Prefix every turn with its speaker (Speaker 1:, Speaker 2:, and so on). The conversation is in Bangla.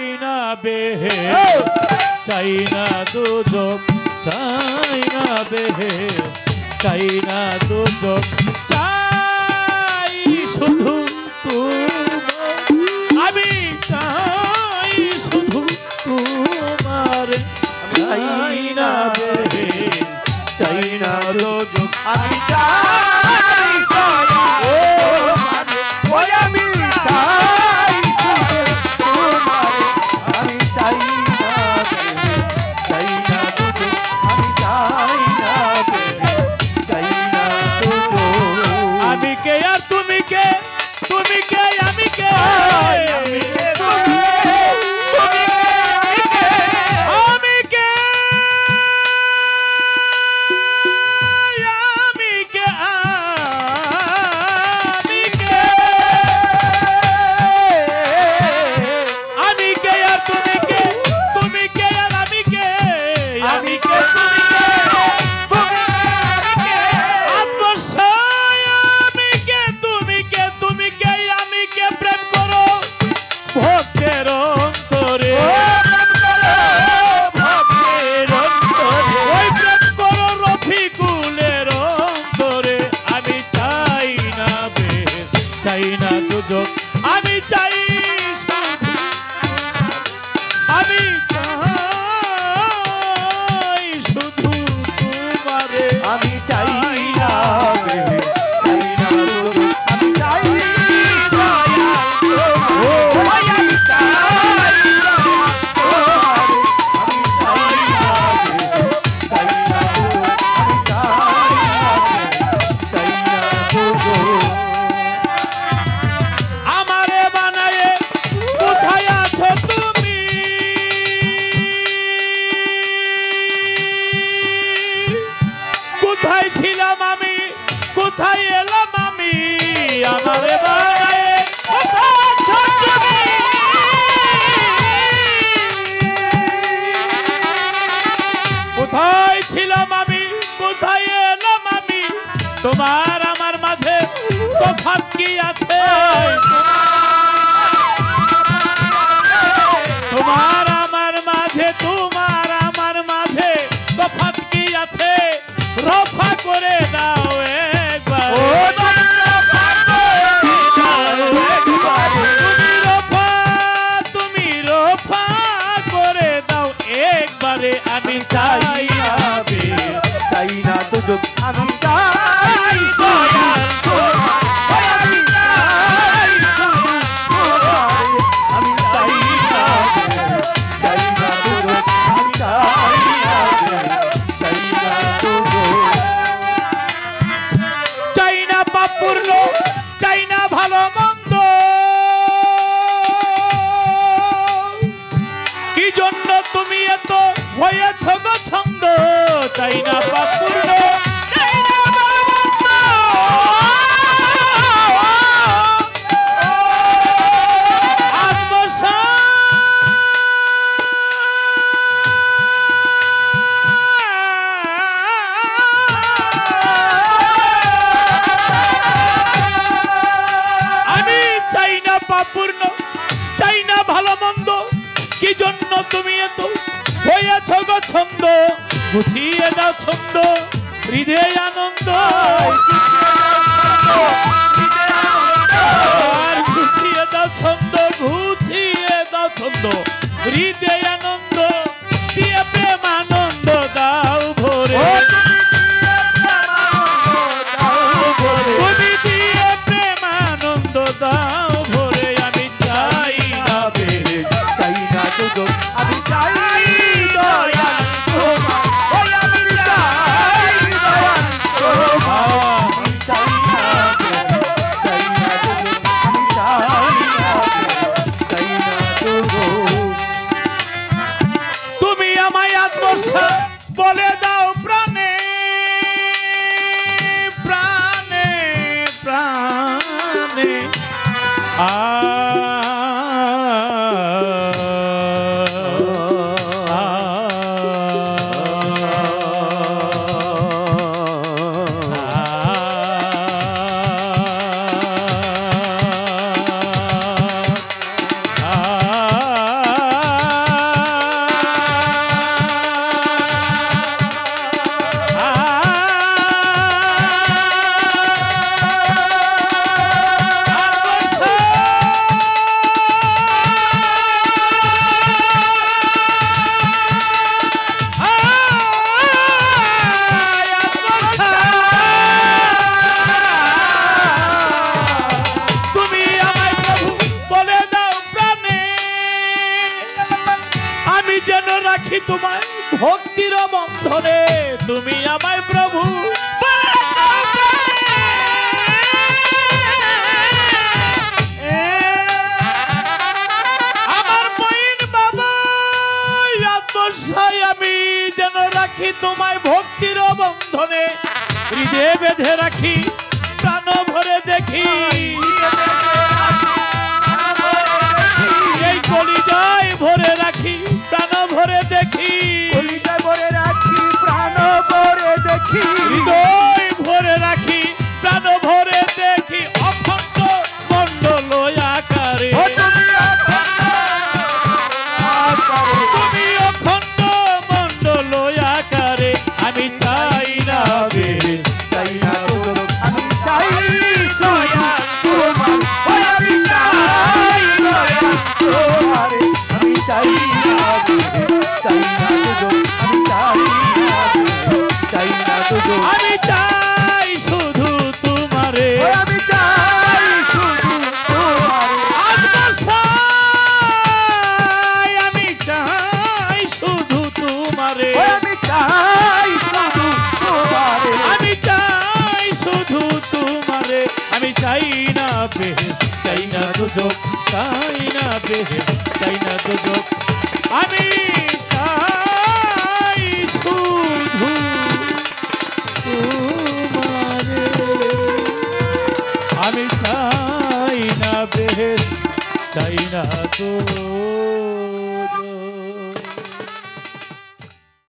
Speaker 1: চাই না বেহে চাই না দুজক চাই না বেহে চাই না দুজক চাই শুধু আমি চাই শুধু তোমার চাই না বেহে চাই না দুজক
Speaker 2: আমি চাই ওই আমি চাই তোমার আমি চাই না চাই না আমি চাই না চাই না
Speaker 1: আমি কে আর তুমি কে আমি কে আমি চাই আমি চাই শুধু তোমারে
Speaker 2: আমি চাই না আমি চাই
Speaker 1: কোথায় এলাম আমি আমারে কোথায় ছিলাম আমি কোথায় এলাম আমি তোমার আমার মাঝে তফাৎ কি আছে তোমার আমার মাঝে তফাৎ কি আছে রফা করে দাও একবার তুমি রফা করে দাও একবারে আমি চাই
Speaker 2: না তো আমি চাই
Speaker 1: পূর্ণ চাই না ভালো মন্দ কি জন্য তুমি এত হয়েছ গো ছন্দ চাই না পূর্ণ পূর্ণ চাই না ভালো মন্দ কি জন্য তুমি এত হয়েছ গো ছন্দ বুঝিয়ে দাও ছন্দ হৃদয় আনন্দ ঘুচিয়ে দাও ছন্দ হৃদয় আনন্দ দিয়ে প্রেম আনন্দ দাও ভরে তুমি দিয়ে প্রেম আনন্দ দাও
Speaker 2: আমি চাই
Speaker 1: রাখি তোমায় ভক্তির বন্ধনে, তুমি আমায় প্রভু আমার মইন বাবা আত্মসাই, আমি যেন রাখি তোমায় ভক্তির বন্ধনে, হৃদয়ে বেঁধে রাখি প্রাণ ভরে দেখি, এই কলিজায় ভরে রাখি প্রাণ ভরে দেখি,
Speaker 2: কলিজায় ভরে রাখি প্রাণ ভরে দেখি,
Speaker 1: হৃদয় ভরে রাখি প্রাণ ভরে দেখি, অখণ্ড মণ্ডল আকারে তুমি অখণ্ড মণ্ডল আকারে, আমি চাই না বেশ
Speaker 2: চাই না দুজক আমি চাই দয়া তোমার, ওই আমি চাই দয়া তোমার, আমি চাই না দুজক, চাই না দুজক,
Speaker 1: আমি চাই শুধু তোমারে,
Speaker 2: ওই আমি চাই শুধু তোমার,
Speaker 1: আত্মসাই, আমি চাই শুধু তোমারে,
Speaker 2: ওই আমি চাই শুধু তোমার,
Speaker 1: আমি চাই শুধু তোমারে, আমি চাই না বেহেস, চাই না দুজক, চাই না বেহেস, চাই না দুজক, আমি চাই শুধু তোমারে, আমি চাই না বেহেস, চাই না তো